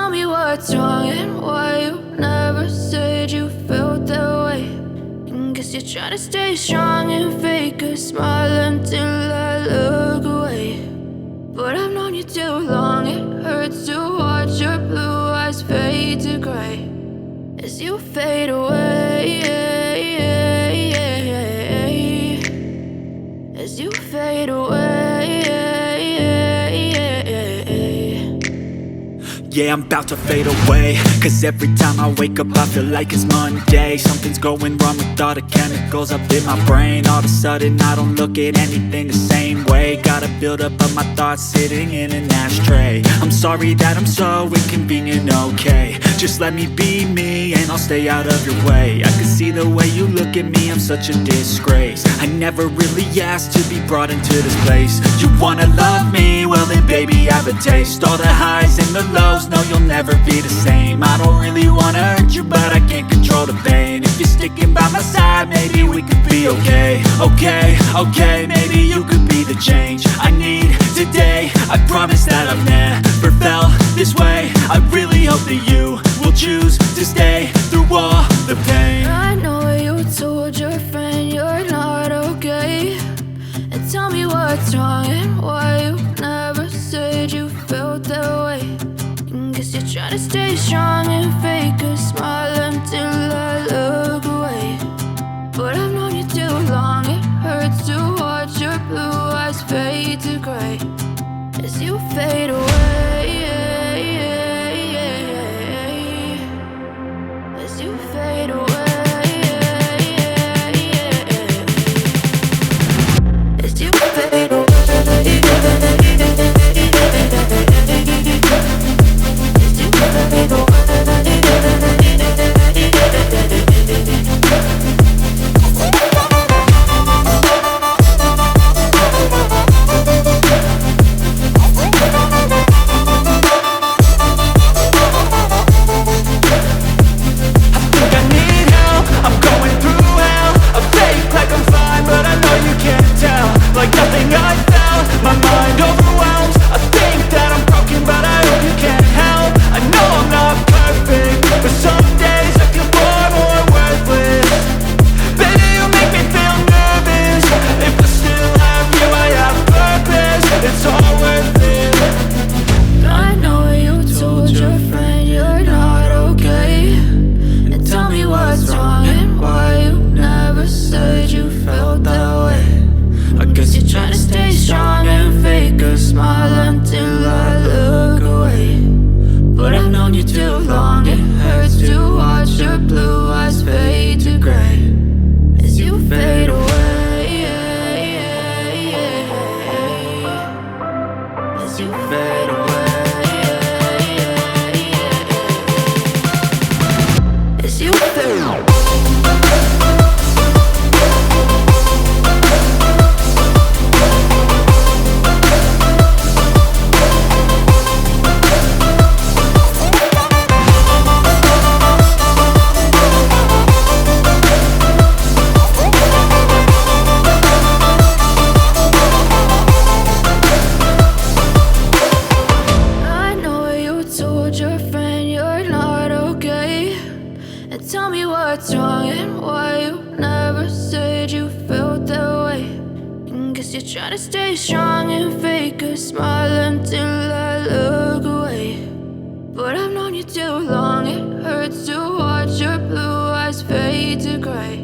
tell me what's wrong and why you never said you felt that way. And guess you're trying to stay strong and fake a smile until I look away. But I've known you too long, it hurts to watch your blue eyes fade to gray as you fade away, as you fade away. Yeah, I'm about to fade away, cause every time I wake up I feel like it's Monday. Something's going wrong with all the chemicals up in my brain. All of a sudden I don't look at anything the same way. Gotta build up of my thoughts sitting in an ashtray. I'm sorry that I'm so inconvenient, okay. Just let me be me and I'll stay out of your way. I can see the way you look at me, I'm such a disgrace. I never really asked to be brought into this place. You wanna love me? Well then baby have a taste. All the highs and the lows, no, you'll never be the same. I don't really wanna hurt you, but I can't control the pain. If you're sticking by my side, maybe we could be okay. Okay, maybe you could be the change I need today. I promise that I've never felt this way. I really hope that you will choose to stay through all the pain. I know you told your friend you're not okay, and tell me what's wrong and why you never said you felt that way. Guess you're trying to stay strong and fake a smile until I look away. But I've known you too long, it hurts to watch your blue eyes fade to gray as you fade away, as you fade away, as you fade away. Try to stay strong and fake a smile until I look away. But I've known you too long, it hurts to watch your blue eyes fade to gray.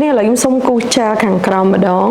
ឥឡូវខ្ញុំសូមគូសចាខាងក្រោមម្ដង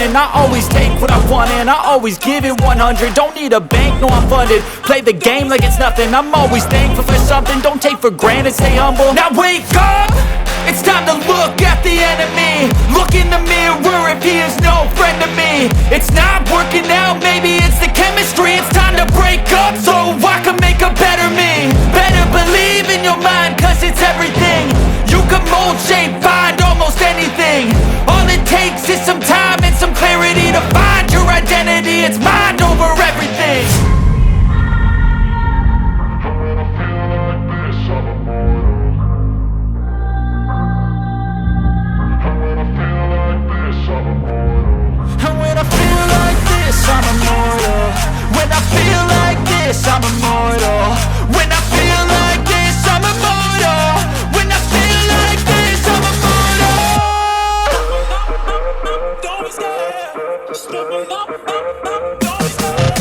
And I always take what I want and I always give it 100. Don't need a bank, no I'm funded. Play the game like it's nothing. I'm always thankful for something. Don't take for granted, stay humble. Now wake up! It's time to look at the enemy. Look in the mirror if he is no friend to me. It's not working out, maybe it's the chemistry. It's time to break up so I can make a better me. Better believe in your mind cause it's everything. You can mold, shape, find almost anything. All it takes is some time and some clarity to find your identity. It's mind over everything. And when I feel like this, I'm immortal. When I feel like this, I'm immortal. When I feel like this, I'm immortal. When I feel like this, I'm immortal. Don't be scared. Just living up. Don't be scared.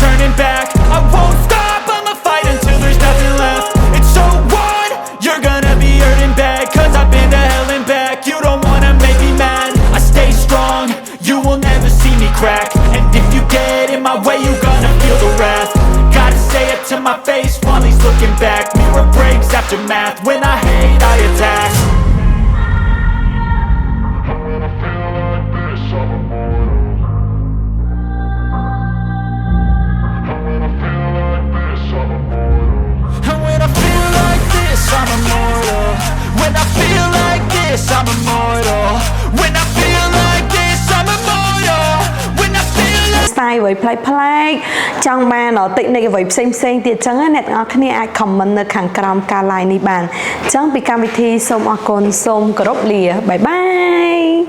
Turning back, I won't stop, I'ma fight until there's nothing left. It's so on, you're gonna be hurting bad, cause I've been to hell and back. You don't wanna make me mad, I stay strong, you will never see me crack. And if you get in my way, you're gonna feel the wrath. Gotta say it to my face while he's looking back. Mirror breaks after math, when I hate I attack. I'm immortal. When I feel like this, I'm immortal. When I feel like this, I'm immortal. When I feel like ស្ទាយ យអ្វីប្លែកចង់បានតិចនិចអ្វីផ្សេងទៀតចឹងណាអ្នកទាំងអស់គ្នាអាច comment នៅខាងក្រោមការ live នេះបានចឹងពីកម្មវិធីសូមអរគុណសូមគោរពលាបាយបាយ